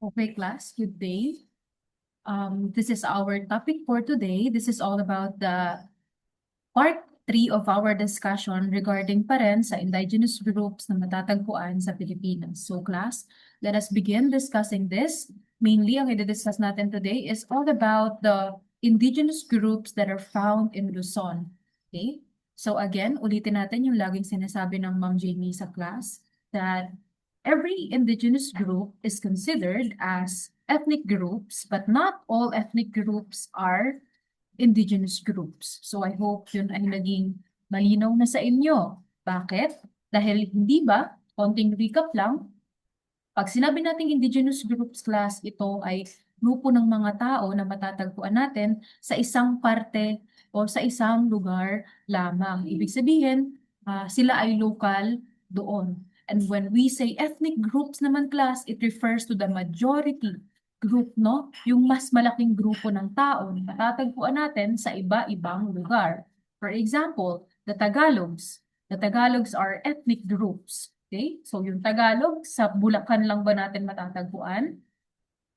Okay, class, good day. This is our topic for today. This is all about the part 3 of our discussion regarding pa rin sa indigenous groups na matatagpuan sa Pilipinas. So class, let us begin discussing this. Mainly, ang i-discuss natin today is all about the indigenous groups that are found in Luzon. Okay? So again, ulitin natin yung laging sinasabi ng Ma'am Jamie sa class that every indigenous group is considered as ethnic groups, but not all ethnic groups are indigenous groups. So I hope yun ay naging malinaw na sa inyo. Bakit? Dahil hindi ba, konting recap lang, pag sinabi nating indigenous groups class, ito ay grupo ng mga tao na matatagpuan natin sa isang parte o sa isang lugar lamang. Ibig sabihin, sila ay local doon. And when we say ethnic groups naman class, it refers to the majority group, no? Yung mas malaking grupo ng tao na matatagpuan natin sa iba-ibang lugar. For example, the Tagalogs. The Tagalogs are ethnic groups. Okay? So yung Tagalog, sa Bulacan lang ba natin matatagpuan?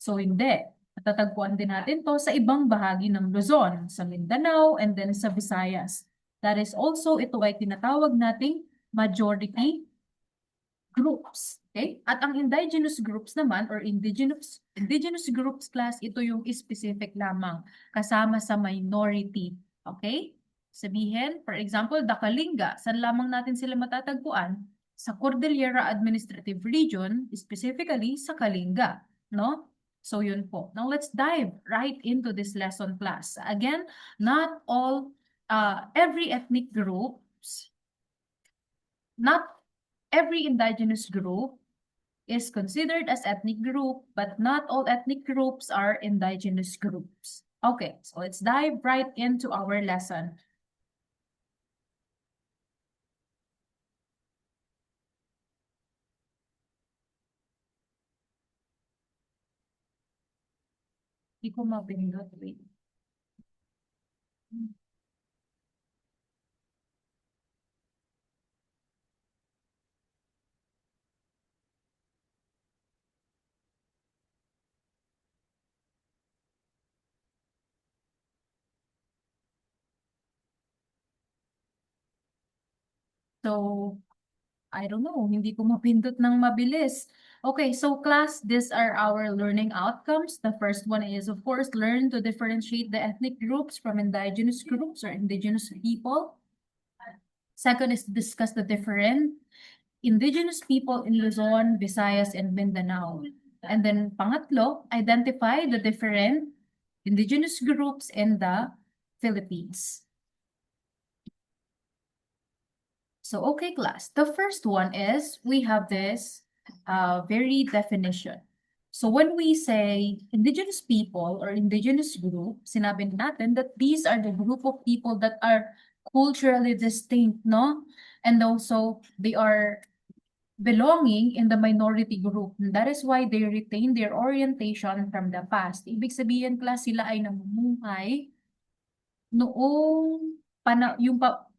So hindi. Matatagpuan din natin to sa ibang bahagi ng Luzon, sa Mindanao, and then sa Visayas. That is also, ito ay tinatawag nating majority groups. Okay? At ang indigenous groups naman or indigenous groups class, ito yung specific lamang kasama sa minority. Okay? Sabihin, for example, the Kalinga, saan lamang natin sila matatagpuan? Sa Cordillera Administrative Region, specifically sa Kalinga, no? So yun po. Now let's dive right into this lesson class. Again, not all every ethnic groups, not every indigenous group is considered as ethnic group, but not all ethnic groups are indigenous groups. Okay, so let's dive right into our lesson. Hindi ko mapindot, wait. So, I don't know, hindi ko mapindot ng mabilis. Okay, so class, these are our learning outcomes. The first one is, of course, learn to differentiate the ethnic groups from indigenous groups or indigenous people. Second is discuss the different indigenous people in Luzon, Visayas, and Mindanao. And then pangatlo, identify the different indigenous groups in the Philippines. So, okay, class. The first one is we have this very definition. So when we say indigenous people or indigenous group, sinabi natin that these are the group of people that are culturally distinct, no? And also they are belonging in the minority group. And that is why they retain their orientation from the past. Ibig sabihin, class, sila ay namumuhay noong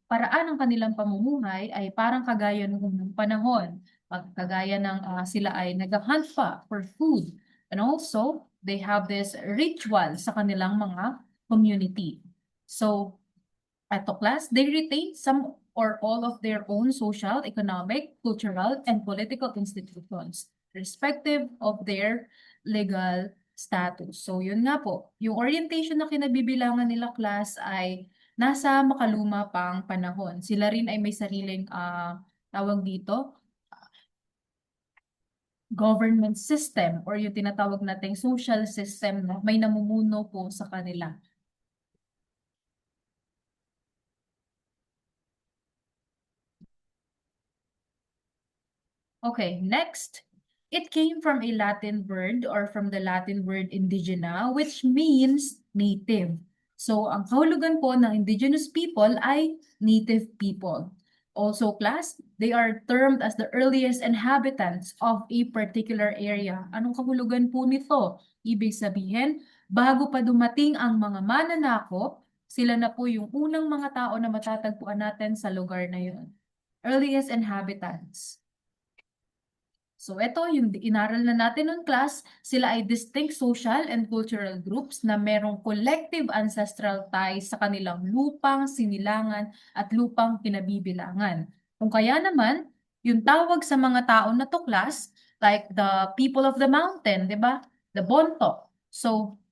paraan ng kanilang pamumuhay ay parang kagaya noong panahon. Kagaya ng sila ay nag-hunt pa for food. And also, they have this ritual sa kanilang mga community. So, eto class, they retain some or all of their own social, economic, cultural, and political institutions, respective of their legal status. So, yun nga po, yung orientation na kinabibilangan nila class ay nasa makaluma pang panahon. Sila rin ay may sariling, tawag dito, government system or yung tinatawag nating social system na may namumuno po sa kanila. Okay, next. It came from a Latin word or from the Latin word indigena, which means native. So, ang kahulugan po ng indigenous people ay native people. Also, class, they are termed as the earliest inhabitants of a particular area. Anong kahulugan po nito? Ibig sabihin, bago pa dumating ang mga mananakop, sila na po yung unang mga tao na matatagpuan natin sa lugar na yun. Earliest inhabitants. So ito, yung inaral na natin noong class, sila ay distinct social and cultural groups na merong collective ancestral ties sa kanilang lupang sinilangan at lupang kinabibilangan. Kung kaya naman, yung tawag sa mga tao na to class, like the people of the mountain, di ba? The Bonto. So,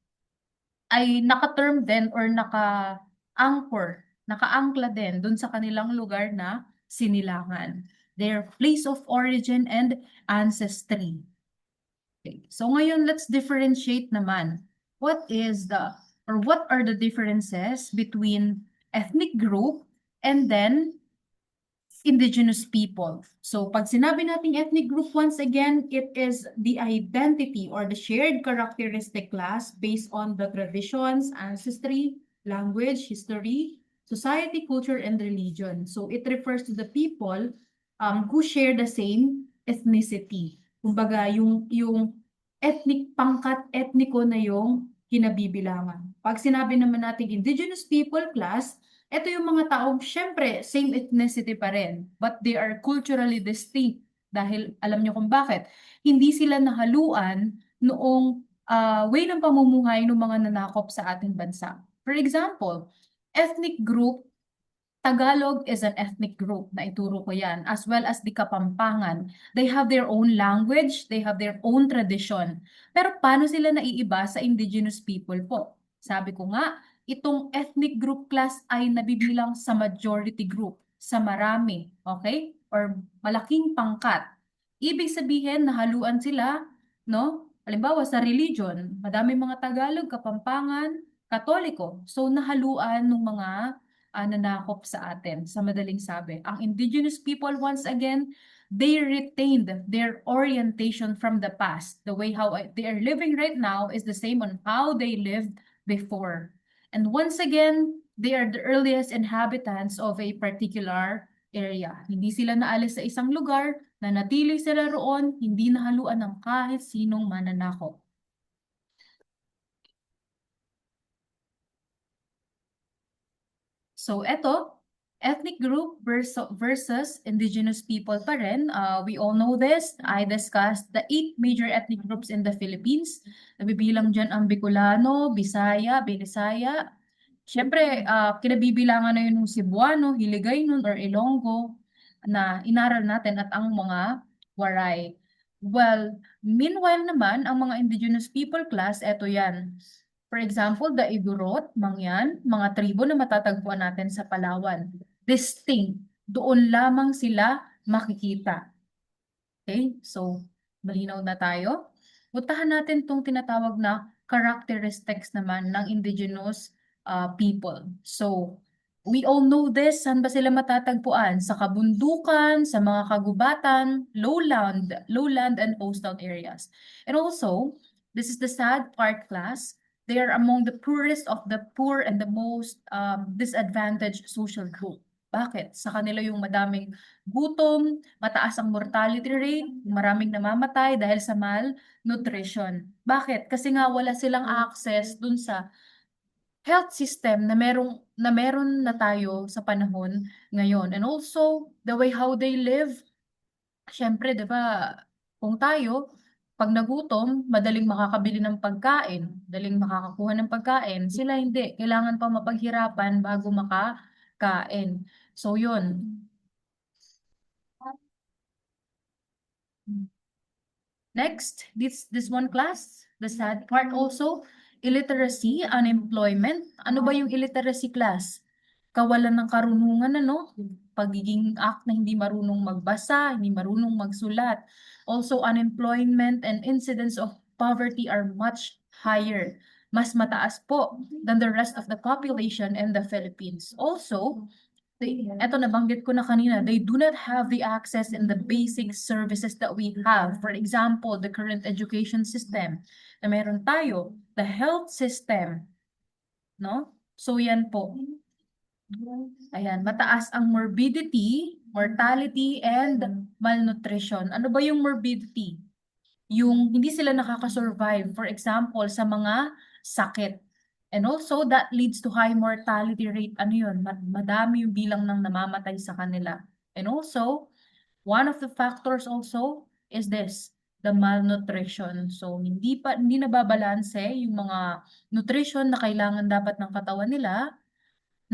ay naka-term din or naka-anchor, naka-angkla din dun sa kanilang lugar na sinilangan. Their place of origin and ancestry. Okay. So ngayon, let's differentiate naman. What is the, or what are the differences between ethnic group and then indigenous people? So pag sinabi nating ethnic group, once again, it is the identity or the shared characteristic class based on the traditions, ancestry, language, history, society, culture, and religion. So it refers to the people who share the same ethnicity. Kumbaga, yung ethnic, pangkat etniko na yung kinabibilangan. Pag sinabi naman natin indigenous people class, ito yung mga taong, syempre, same ethnicity pa rin, but they are culturally distinct. Dahil alam niyo kung bakit. Hindi sila nahaluan noong way ng pamumuhay ng mga nanakop sa ating bansa. For example, ethnic group, Tagalog is an ethnic group, na ituro ko yan, as well as the Kapampangan. They have their own language, they have their own tradition. Pero paano sila naiiba sa indigenous people po? Sabi ko nga, itong ethnic group class ay nabibilang sa majority group, sa marami, okay? Or malaking pangkat. Ibig sabihin, nahaluan sila, no? Halimbawa sa religion, madami mga Tagalog, Kapampangan, Katoliko. So nahaluan ng mga nanakop sa atin, sa madaling sabi. Ang indigenous people, once again, they retained their orientation from the past. The way how they are living right now is the same on how they lived before. And once again, they are the earliest inhabitants of a particular area. Hindi sila naalis sa isang lugar, nanatili sila roon, hindi nahaluan ng kahit sinong mananakop. So eto, ethnic group versus indigenous people pa rin. We all know this. I discussed the 8 major ethnic groups in the Philippines. Nabibilang dyan ang Bicolano, Bisaya, Bilisaya. Siyempre, kinabibilangan na yun ng Cebuano, Hiligaynon, or Ilonggo na inaral natin at ang mga Waray. Well, meanwhile naman, ang mga indigenous people class, eto yan. For example, the Igorot, Mangyan, mga tribo na matatagpuan natin sa Palawan. Distinct. Doon lamang sila makikita. Okay? So, malinaw na tayo. Puntahan natin itong tinatawag na characteristics naman ng indigenous people. So, we all know this. Saan ba sila matatagpuan? Sa kabundukan, sa mga kagubatan, lowland and coastal areas. And also, this is the sad part, class. They are among the poorest of the poor and the most disadvantaged social group. Bakit? Sa kanila yung madaming gutom, mataas ang mortality rate, maraming namamatay dahil sa malnutrition. Bakit? Kasi nga wala silang access dun sa health system na meron na tayo sa panahon ngayon. And also, the way how they live, syempre, 'di ba, kung tayo, pag nagutom, madaling makakabili ng pagkain, madaling makakakuha ng pagkain. Sila hindi, kailangan pa mapaghirapan bago makakain. So, yun. Next, this one class, the sad part also, illiteracy, unemployment. Ano ba yung illiteracy class? Kawalan ng karunungan, ano? Pagiging act na hindi marunong magbasa, hindi marunong magsulat. Also, unemployment and incidence of poverty are much higher. Mas mataas po than the rest of the population in the Philippines. Also, eto nabanggit ko na kanina, they do not have the access in the basic services that we have. For example, the current education system na meron tayo, the health system, no? So yan po. Ayan, mataas ang morbidity, mortality, and malnutrition. Ano ba yung morbidity? Yung hindi sila nakaka-survive, for example, sa mga sakit. And also, that leads to high mortality rate. Ano yun? Madami yung bilang ng namamatay sa kanila. And also, one of the factors also is this, the malnutrition. So, hindi nababalanse yung mga nutrition na kailangan dapat ng katawan nila,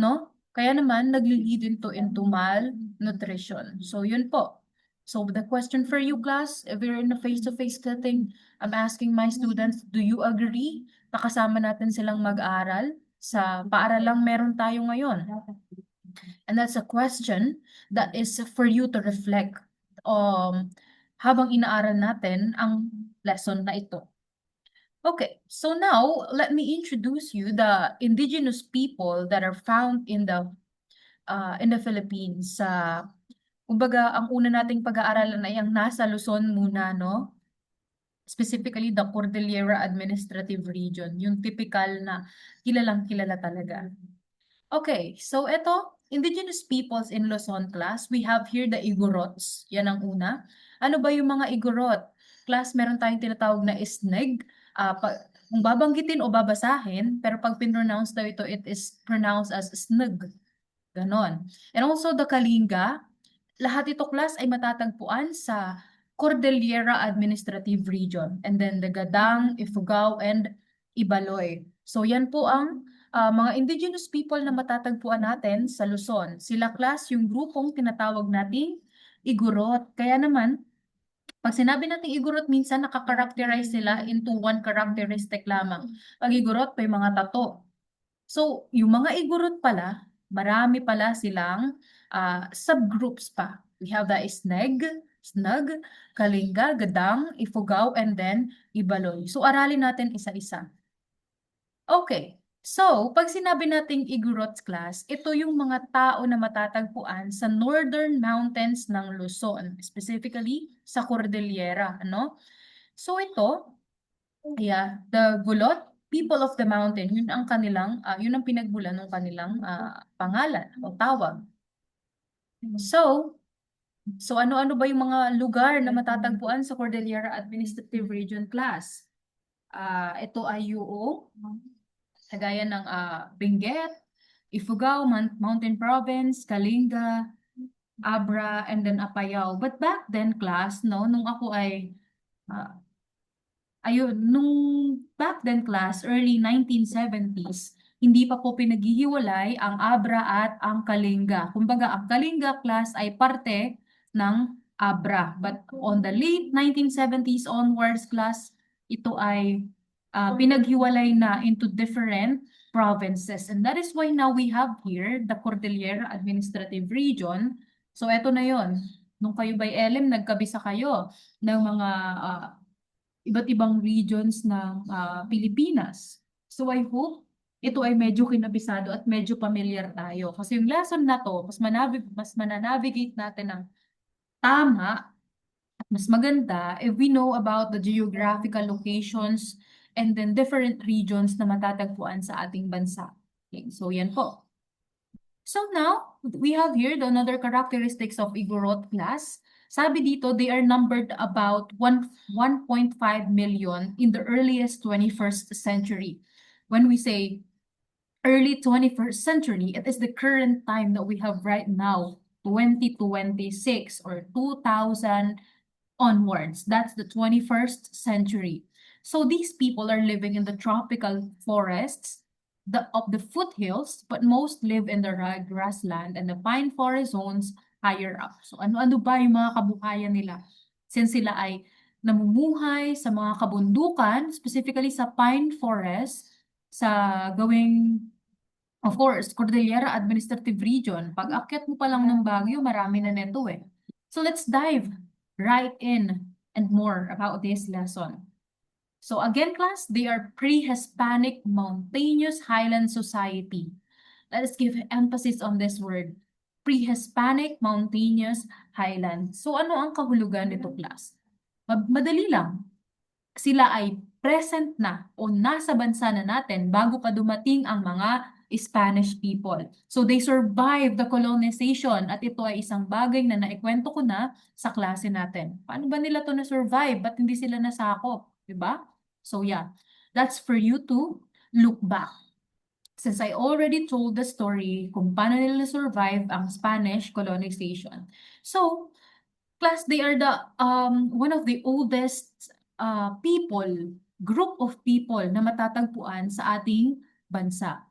no? Kaya naman, nagli-lead into malnutrition. So, yun po. So, the question for you, class, if we're in a face-to-face setting, I'm asking my students, do you agree na kasama natin silang mag-aral sa paaralang meron tayo ngayon? And that's a question that is for you to reflect habang inaaral natin ang lesson na ito. Okay, so now let me introduce you the indigenous people that are found in the Philippines. Kumbaga, ang una nating pag-aaralan ay ang nasa Luzon muna, no? Specifically, the Cordillera Administrative Region, yung typical na kilalang kilala talaga. Okay, so ito, indigenous peoples in Luzon, class. We have here the Igorots. Yan ang una. Ano ba yung mga Igorot? Class, meron tayong tinatawag na isneg. Kung babanggitin o babasahin, pero pag pinronounce daw ito, it is pronounced as snug. Ganon. And also the Kalinga. Lahat ito, class, ay matatagpuan sa Cordillera Administrative Region. And then the Gadang, Ifugao, and Ibaloy. So yan po ang mga indigenous people na matatagpuan natin sa Luzon. Sila, class, yung grupong tinatawag nating Igorot. Kaya naman, pag sinabi nating Igorot, minsan nakakarakterize sila into one characteristic lamang. Pag Igorot, may mga tato. So, yung mga Igorot pala, marami pala silang subgroups pa. We have the Sneg, Snug, Kalinga, Gadang, Ifugao, and then Ibaloy. So, aralin natin isa-isa. Okay. So, pag sinabi nating Igorots, class, ito yung mga tao na matatagpuan sa northern mountains ng Luzon, specifically sa Cordillera, ano? So, ito, the Gulot, people of the mountain, yun ang kanilang, yun ang pinagmulan ng kanilang pangalan o tawag. So ano-ano ba yung mga lugar na matatagpuan sa Cordillera Administrative Region, class? Ito ay yung kagaya ng Benguet, Ifugao, Mountain Province, Kalinga, Abra, and then Apayao. But back then, class, no, nung ako ay nung back then, class, early 1970s, hindi pa po pinaghihiwalay ang Abra at ang Kalinga. Kumbaga, ang Kalinga, class, ay parte ng Abra. But on the late 1970s onwards, class, ito ay pinaghiwalay na into different provinces. And that is why now we have here the Cordillera Administrative Region. So, eto na yon. Nung kayo by LM, nagkabisa kayo ng mga iba't ibang regions ng Pilipinas. So I hope ito ay medyo kinabisado at medyo familiar tayo. Kasi yung lesson na to, mas mananavigate natin ng tama at mas maganda if we know about the geographical locations and then different regions na matatagpuan sa ating bansa. Okay, so yan po. So now, we have here the another characteristics of Igorot, class. Sabi dito, they are numbered about 1.5 million in the earliest 21st century. When we say early 21st century, it is the current time that we have right now, 2026 or 2000 onwards. That's the 21st century. So these people are living in the tropical forests of the foothills, but most live in the grassland and the pine forest zones higher up. So ano-ano ba yung mga kabuhayan nila? Since sila ay namumuhay sa mga kabundukan, specifically sa pine forest, sa of course, Cordillera Administrative Region. Pag akyat mo pa lang ng Baguio, marami na neto eh. So let's dive right in and more about this lesson. So again, class, they are pre-Hispanic mountainous highland society. Let us give emphasis on this word. Pre-Hispanic mountainous highland. So ano ang kahulugan nito, class? Madali lang. Sila ay present na o nasa bansa na natin bago pa dumating ang mga Spanish people. So they survived the colonization at ito ay isang bagay na naikwento ko na sa klase natin. Paano ba nila to na-survive? Ba't hindi sila nasakop? Diba? So yeah, that's for you to look back. Since I already told the story kung paano nila survive ang Spanish colonization. So, Class, they are the one of the oldest people, group of people na matatagpuan sa ating bansa.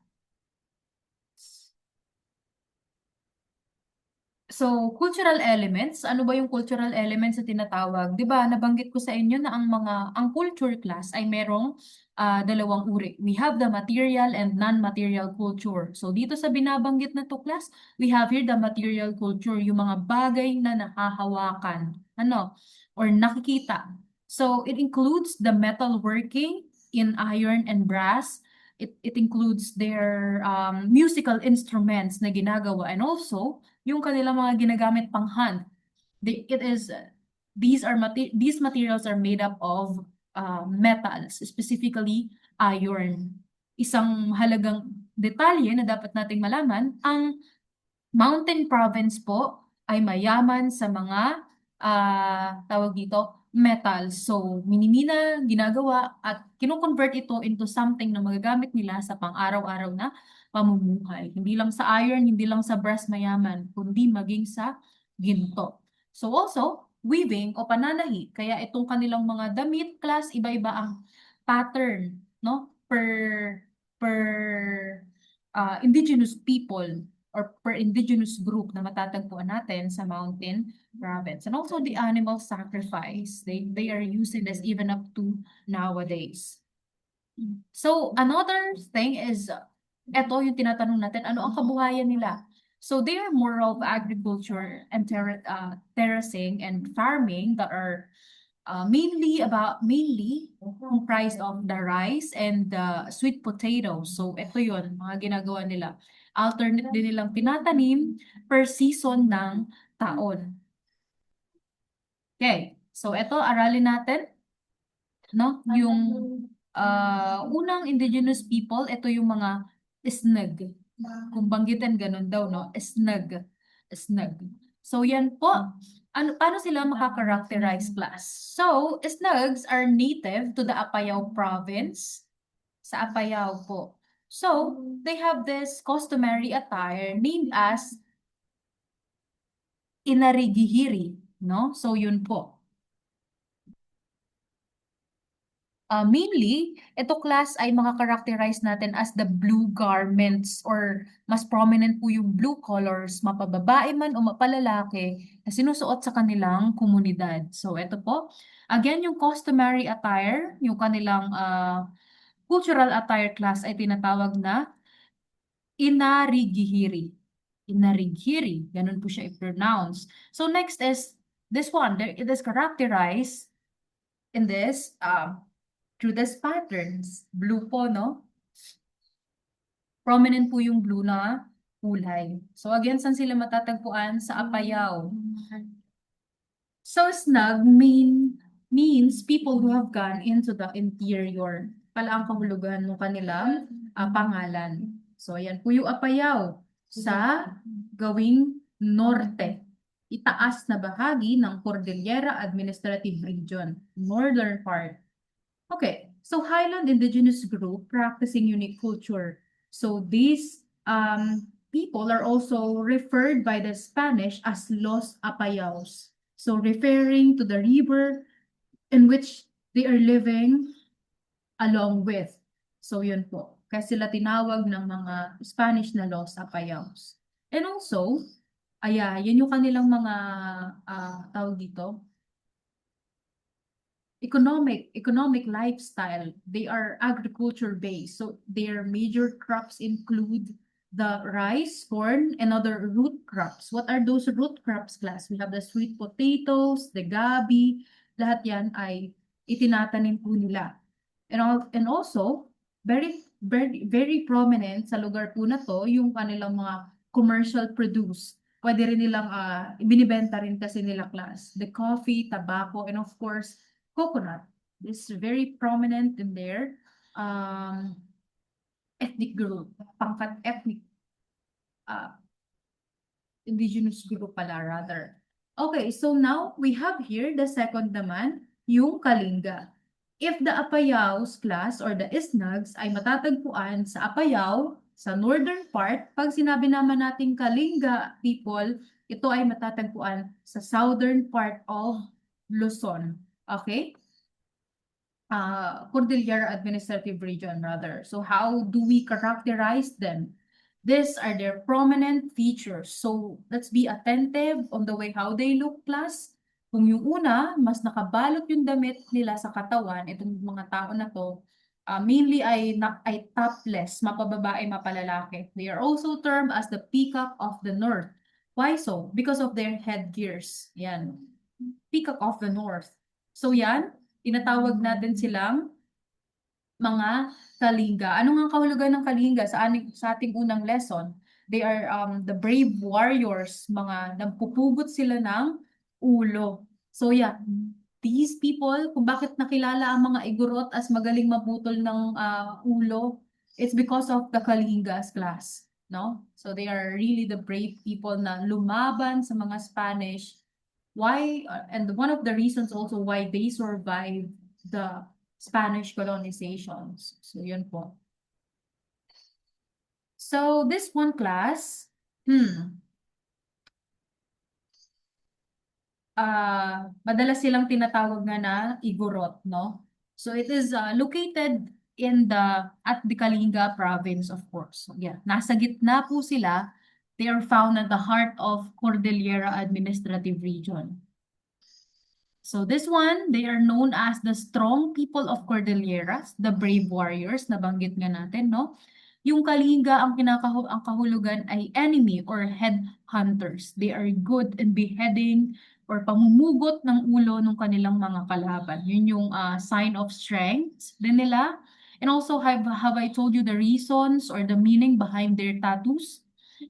So, cultural elements, ano ba yung cultural elements na tinatawag? 'Di ba, nabanggit ko sa inyo na ang culture class ay merong dalawang uri. We have the material and non-material culture. So, dito sa binabanggit na to class, we have here the material culture, yung mga bagay na nahahawakan, ano, or nakikita. So, it includes the metalworking in iron and brass. It includes their musical instruments na ginagawa, and also yung kanilang mga ginagamit pang hand. It is these materials are made up of metals, specifically iron. Isang halagang detalye na dapat nating malaman, ang Mountain Province po ay mayaman sa mga tawag dito, metals. So, minimina, ginagawa at kino-convert ito into something na magagamit nila sa pang-araw-araw na pamumuhay. Hindi lang sa iron, hindi lang sa brass mayaman, kundi maging sa ginto. So also, weaving o pananahi. Kaya itong kanilang mga damit, class, iba-iba ang pattern, no? Per indigenous people or per indigenous group na matatagpuan natin sa Mountain Province. And also the animal sacrifice. They are using this even up to nowadays. So another thing is, eto yung tinatanong natin, ano ang kabuhayan nila? So they are more of agriculture and terracing and farming that are mainly comprised of the rice and the sweet potatoes. So ito yun, mga ginagawa nila. Alternate din nilang tinatanim per season ng taon. Okay, so ito aralin natin, no? Yung unang indigenous people, ito yung mga Isnag. Kung banggitin ganun daw, no? Isnag. Isnag. So yan po. Paano sila makakarakterize class? So, Isnags are native to the Apayao province. Sa Apayao po. So, they have this customary attire named as Inarigihiri, no? So, yun po. Mainly, ito class ay makakarakterize natin as the blue garments or mas prominent po yung blue colors, mapababae man o mapalalaki na sinusuot sa kanilang komunidad. So, ito po. Again, yung customary attire, yung kanilang cultural attire class ay tinatawag na Inarigihiri. Inarigihiri. Ganun po siya i-pronounce. So, next is this one. It is characterized in this through these patterns. Blue po, no? Prominent po yung blue na kulay. So again, saan sila matatagpuan? Sa Apayao. So snug means people who have gone into the interior. Pala ang kahulugan ng kanilang pangalan. So ayan po yung Apayao sa gawing norte. Itaas na bahagi ng Cordillera Administrative Region, northern part. Okay, so Highland Indigenous Group practicing unique culture. So these people are also referred by the Spanish as Los Apayaos. So referring to the river in which they are living along with. So yun po. Kaya sila tinawag ng mga Spanish na Los Apayaos. And also, yun yung kanilang mga tawag dito, economic lifestyle. They are agriculture based. So their major crops include the rice, corn, and other root crops. What are those root crops, class? We have the sweet potatoes, the gabi, lahat yan ay itinatanim po nila. And also, very prominent sa lugar po na to, yung kanilang mga commercial produce. Pwede rin nilang ibinibenta rin kasi nila, class. The coffee, tobacco, and of course, coconut. This is very prominent in their ethnic group, pangkat ethnic indigenous group pala rather. Okay, so now we have here the second naman, yung Kalinga. If the Apayaos class or the Isnags ay matatagpuan sa Apayao, Sa northern part, pag sinabi naman nating Kalinga people, ito ay matatagpuan sa southern part of Luzon. Okay? Cordillera Administrative Region rather. So how do we characterize them? These are their prominent features. So let's be attentive on the way how they look, class. Kung yung una, mas nakabalot yung damit nila sa katawan, itong mga tao na to, mainly ay topless, mapababae, mapalalaki. They are also termed as the peacock of the north. Why so? Because of their headgears. Yan. Peacock of the north. So yan, tinatawag natin silang mga Kalinga. Ano nga ang kahulugan ng Kalinga sa ating unang lesson? They are the brave warriors, mga nagpupugot sila ng ulo. So yeah, these people, kung bakit nakilala ang mga Igorot as magaling maputol ng ulo, it's because of the Kalingas class, no? So they are really the brave people na lumaban sa mga Spanish. Why, and one of the reasons also why they survived the Spanish colonizations. So, yun po. So, this one class, madalas silang tinatawag nga na Igorot, no? So, it is located at the Kalinga province, of course. So, yeah, nasa gitna po sila. They are found at the heart of Cordillera Administrative Region. So this one, they are known as the strong people of Cordilleras, the brave warriors, nabanggit nga natin, no? Yung Kalinga, ang kahulugan ay enemy or headhunters. They are good in beheading or pamumugot ng ulo ng kanilang mga kalaban. Yun yung sign of strength din nila. And also, have I told you the reasons or the meaning behind their tattoos?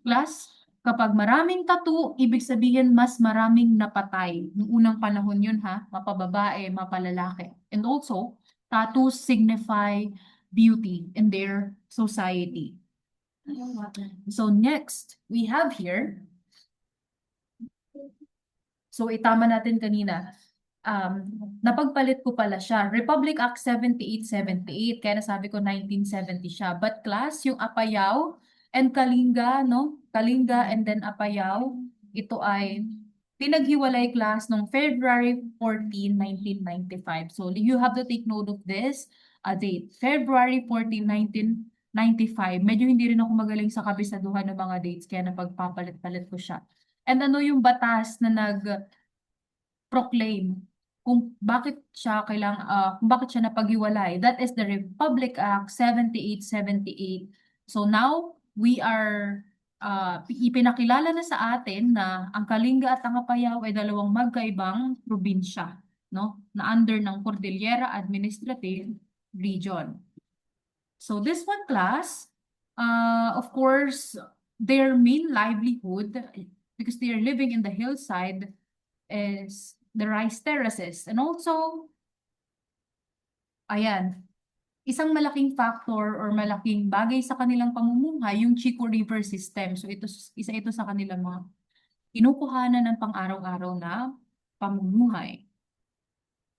Class? Kapag maraming tattoo, ibig sabihin mas maraming napatay. Noong unang panahon yun ha, mapababae, mapalalaki. And also, tattoos signify beauty in their society. So next, we have here, so itama natin kanina, napagpalit ko pala siya. Republic Act 7878, kaya nasabi ko 1970 siya. But class, yung Apayao and Kalinga, no? Kalinga and then Apayao, ito ay pinaghiwalay class noong February 14, 1995. So you have to take note of this date. February 14, 1995. Medyo hindi rin ako magaling sa kabisaduhan ng mga dates, kaya napagpapalit-palit ko siya. And ano yung batas na proclaim kung bakit siya kung bakit siya napaghiwalay. That is the Republic Act 7878. So now we are ipinakilala na sa atin na ang Kalinga at ang Apayao ay dalawang magkaibang probinsya, no? Na under ng Cordillera Administrative Region. So this one class, of course, their main livelihood, because they are living in the hillside, is the rice terraces. And also, ayan, isang malaking factor or malaking bagay sa kanilang pamumuhay, yung Chico River System. So isa ito sa kanilang mga kinukuhanan ng pang-araw-araw na pamumuhay.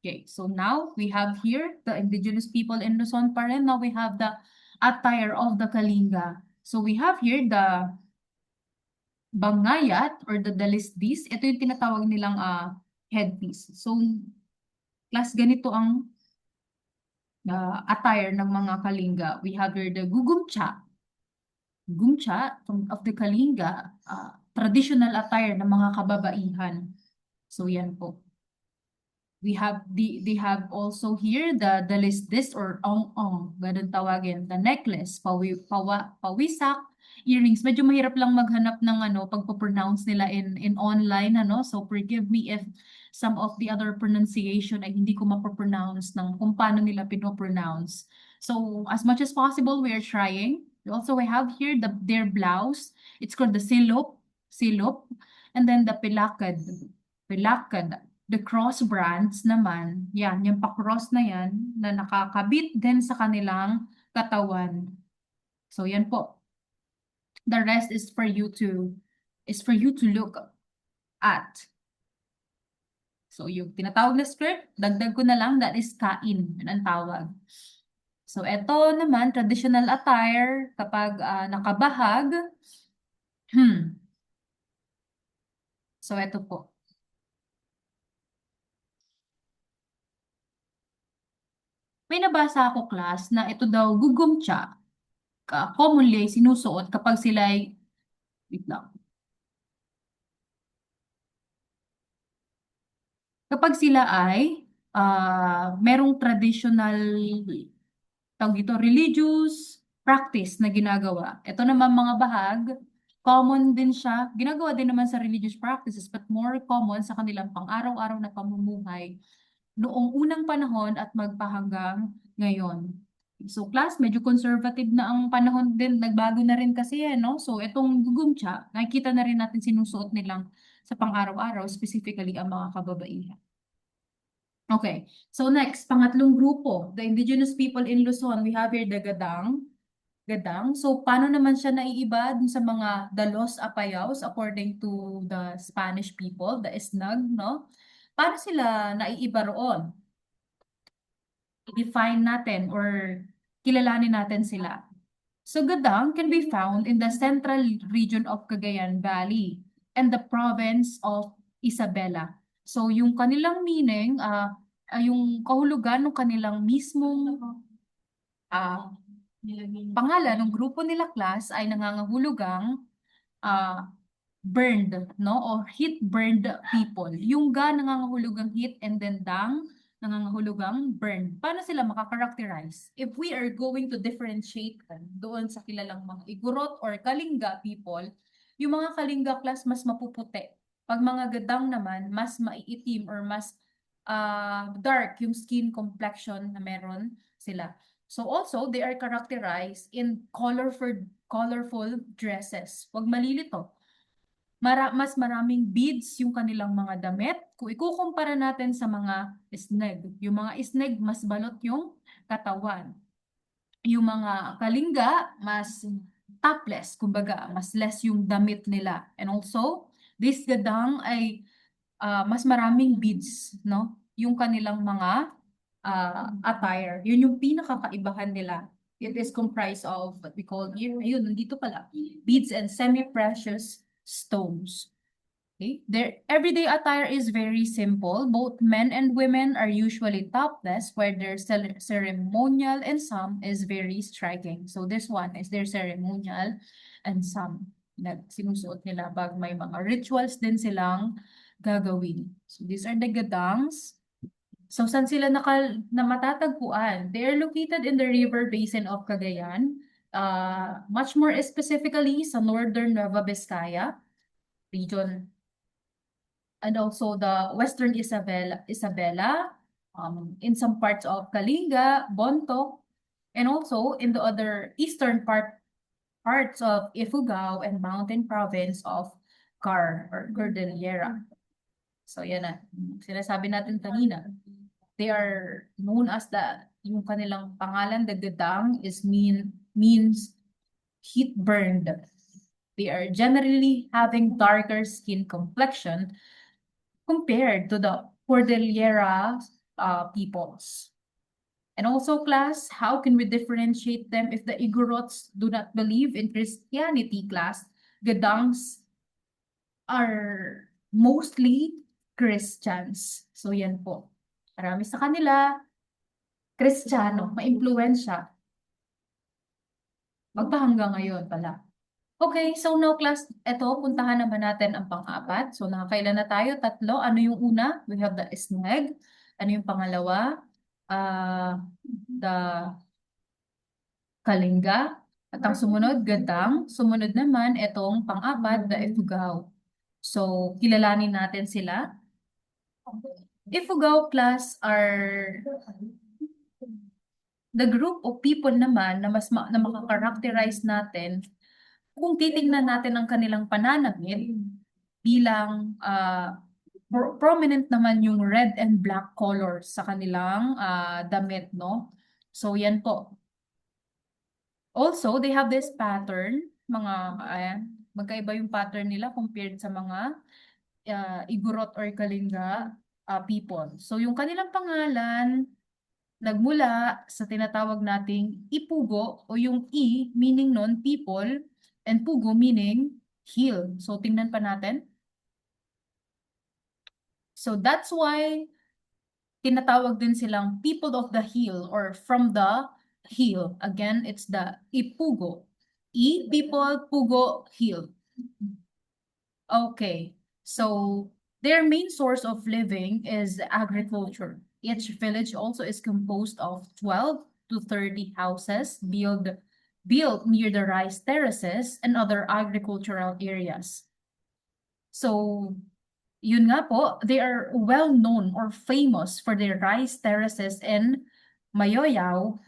Okay, so now we have here the indigenous people in Luzon pa rin. Now we have the attire of the Kalinga. So we have here the bangayat or the dalisdis. Ito yung tinatawag nilang headpiece. So, class, ganito ang attire ng mga Kalinga. We have here the gugumcha. Gugumcha of the Kalinga, traditional attire ng mga kababaihan. So, yan po. They have also here the dalisdis or ong-ong, ganun tawagin, the necklace, pawisak, earrings. Medyo mahirap lang maghanap ng pagpo-pronounce nila in online, so forgive me if some of the other pronunciation ay hindi ko mapo-pronounce ng kung paano nila pino-pronounce. So as much as possible, we are trying. We also have here their blouse. It's called the silop, and then the pilakad. The cross brands naman, yan, yung pa-cross na yan, na nakakabit din sa kanilang katawan. So yan po. The rest is for you to look at. So yung tinatawag na script, dagdag ko na lang, that is kain, yun ang tawag. So, eto naman, traditional attire kapag nakabahag. So, eto po. May nabasa ako class na ito daw gugumtsa, commonly ay sinusuot kapag sila ay, wait lang, kapag sila ay merong traditional, tawag dito, religious practice na ginagawa. Ito naman mga bahag, common din siya, ginagawa din naman sa religious practices, but more common sa kanilang pang-araw-araw na pamumuhay noong unang panahon at magpahanggang ngayon. So class, medyo conservative na ang panahon din, nagbago na rin kasi no? So itong gugumtsa, nakikita na rin natin sinusuot nilang sa pang-araw-araw, specifically ang mga kababaihan. Okay, so next, pangatlong grupo, the indigenous people in Luzon, we have here the Gadang. Gadang. So, paano naman siya naiiba dun sa mga the Los Apayaws according to the Spanish people, the Isnag, no? Paano sila naiiba roon? I-define natin or kilalanin natin sila. So, Gadang can be found in the central region of Cagayan Valley and the province of Isabela. So, yung kanilang meaning, yung kahulugan ng kanilang mismong ah, pangalan ng grupo nila class ay nangangahulugang ah, burned, no? Or heat burned people. Yung ga nangangahulugang heat and then dang nangangahulugang burned. Paano sila makakarakterize? If we are going to differentiate them doon sa kilalang mga Igorot or Kalinga people, yung mga Kalinga class mas mapuputi. Pag mga gadang naman, mas maiitim or mas dark yung skin complexion na meron sila. So also, they are characterized in colorful dresses. Huwag malilito, mas maraming beads yung kanilang mga damit. Kung ikukumpara natin sa mga isneg, yung mga isneg mas balot yung katawan. Yung mga kalingga, mas topless, kumbaga, mas less yung damit nila. And also, this gadang ay mas maraming beads, no? Yung kanilang mga attire. Yun yung pinakakaibahan nila. It is comprised of what we call, yun, nandito pala, beads and semi-precious stones. Okay? Their everyday attire is very simple. Both men and women are usually topless, where their ceremonial and some is very striking. So this one is their ceremonial and some na sinusuot nila pag may mga rituals din silang gagawin. So these are the gadangs. So saan sila na matatagpuan? They are located in the river basin of Cagayan, much more specifically sa northern Nueva Vizcaya region, and also the Western Isabela, in some parts of Kalinga, Bontoc, and also in the other eastern parts of Ifugao and mountain province of Car or Cordillera. So yan na, sinasabi natin kanina. They are known as yung kanilang pangalan, the Gadang, means heat burned. They are generally having darker skin complexion compared to the Cordillera peoples. And also, class, how can we differentiate them if the Igorots do not believe in Christianity, class? Gadangs are mostly Christians. So, yan po. Marami sa kanila, Kristiyano, ma-impluensya. Magpahanggang ngayon pala. Okay, so now class, eto, puntahan naman natin ang pang-apat. So nakakailan na tayo? Tatlo. Ano yung una? We have the snag. Ano yung pangalawa? The kalinga. At ang sumunod, gadang. Sumunod naman, etong pang-apat, the ifugao. So, kilalanin natin sila. Ifugao class are the group of people naman na na makakarakterize natin kung titingnan natin ang kanilang pananamit bilang prominent naman yung red and black colors sa kanilang damit, no? So, yan po. Also, they have this pattern, magkaiba yung pattern nila compared sa mga Igorot or Kalinga people. So, yung kanilang pangalan, nagmula sa tinatawag nating ipugo o yung I meaning nun people and pugo meaning hill. So tingnan pa natin. So that's why tinatawag din silang people of the hill or from the hill. Again, it's the ipugo. I people, pugo, hill. Okay, so their main source of living is agriculture. Each village also is composed of 12 to 30 houses built near the rice terraces and other agricultural areas. So, yun nga po, they are well known or famous for their rice terraces in Mayoyao,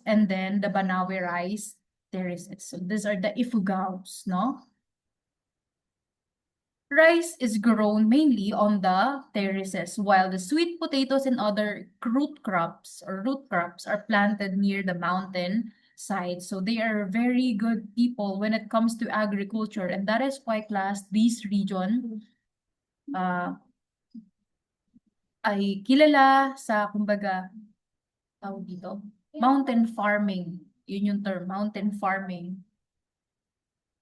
and then the Banawe rice terraces. So these are the ifugaos, no? Rice is grown mainly on the terraces, while the sweet potatoes and other root crops are planted near the mountain side. So they are very good people when it comes to agriculture, and that is why class this region ay kilala sa kumbaga tawag dito, mountain farming. Yun yung term, mountain farming.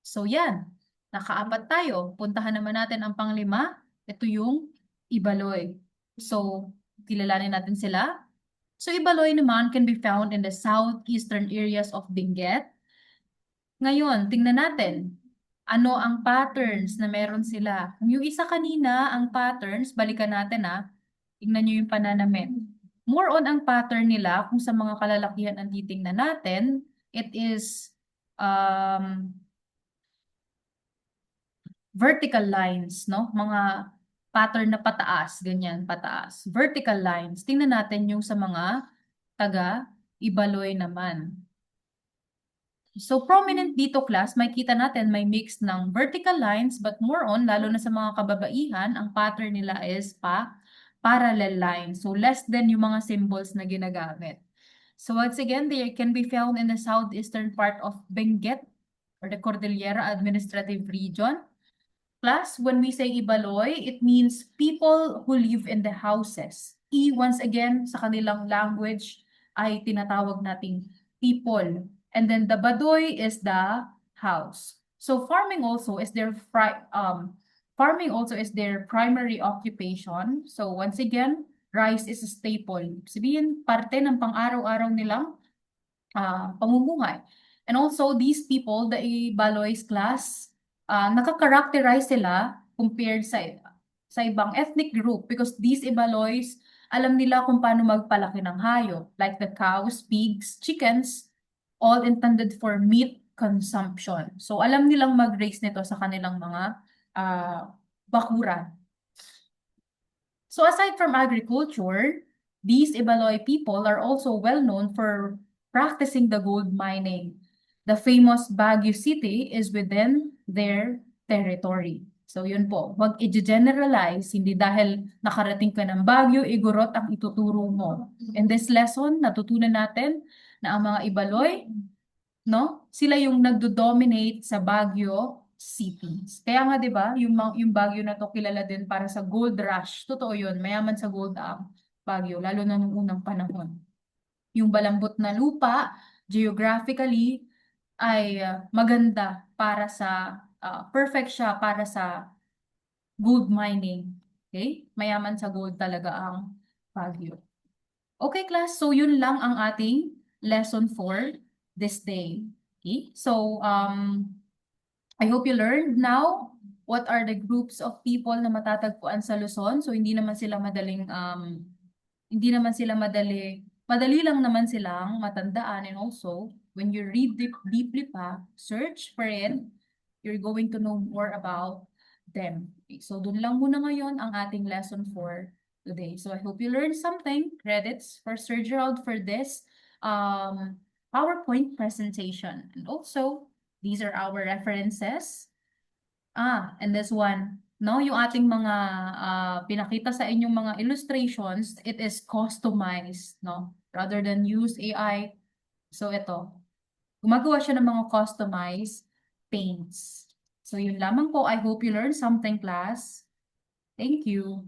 So yan, nakaapat tayo. Puntahan naman natin ang panglima. Ito yung Ibaloy. So, kilalanin natin sila. So, Ibaloy naman can be found in the southeastern areas of Benguet. Ngayon, tingnan natin. Ano ang patterns na meron sila? Yung isa kanina, ang patterns, balikan natin tingnan nyo yung pananamit. More on ang pattern nila, kung sa mga kalalakihan ang titingnan natin, it is vertical lines, no? Mga pattern na pataas, ganyan, pataas. Vertical lines. Tingnan natin yung sa mga taga-Ibaloy naman. So, prominent dito class, makita natin may mix ng vertical lines, but more on, lalo na sa mga kababaihan, ang pattern nila is parallel lines. So, less than yung mga symbols na ginagamit. So, once again, they can be found in the southeastern part of Benguet or the Cordillera Administrative Region. Plus, when we say Ibaloy, it means people who live in the houses. Once again, sa kanilang language ay tinatawag nating people. And then the Badoy is the house. So farming also is their primary occupation. So once again, rice is a staple. Sabihin, parte ng pang-araw-araw nilang pamumuhay. And also, these people, the Ibaloy's class, nakaka-characterize sila compared sa ibang ethnic group because these Ibaloys, alam nila kung paano magpalaki ng hayop, like the cows, pigs, chickens, all intended for meat consumption. So, alam nilang mag-raise nito sa kanilang mga bakuran. So, aside from agriculture, these Ibaloy people are also well known for practicing the gold mining. The famous Baguio City is within their territory. So yun po, wag i-generalize, hindi dahil nakarating ka ng Baguio, igorot ang ituturo mo. In this lesson, natutunan natin na ang mga Ibaloy, no, sila yung nagdo-dominate sa Baguio City. Kaya nga 'di ba, yung Baguio na to kilala din para sa gold rush. Totoo yun, mayaman sa gold ang Baguio, lalo na nung unang panahon. Yung balambot na lupa, geographically, ay maganda para sa, perfect siya para sa gold mining. Okay? Mayaman sa gold talaga ang Baguio. Okay, class. So, yun lang ang ating lesson for this day. Okay? So, I hope you learned now what are the groups of people na matatagpuan sa Luzon. So, hindi naman sila madali lang naman silang matandaan. And also, when you read deeply pa, search for it, you're going to know more about them. Okay, so, dun lang muna ngayon ang ating lesson for today. So, I hope you learned something. Credits for Sir Gerald for this PowerPoint presentation. And also, these are our references. And this one, no, yung ating mga pinakita sa inyong mga illustrations, it is customized, no, rather than use AI. So ito, gumagawa siya ng mga customized paints. So yun lamang po. I hope you learned something, class. Thank you.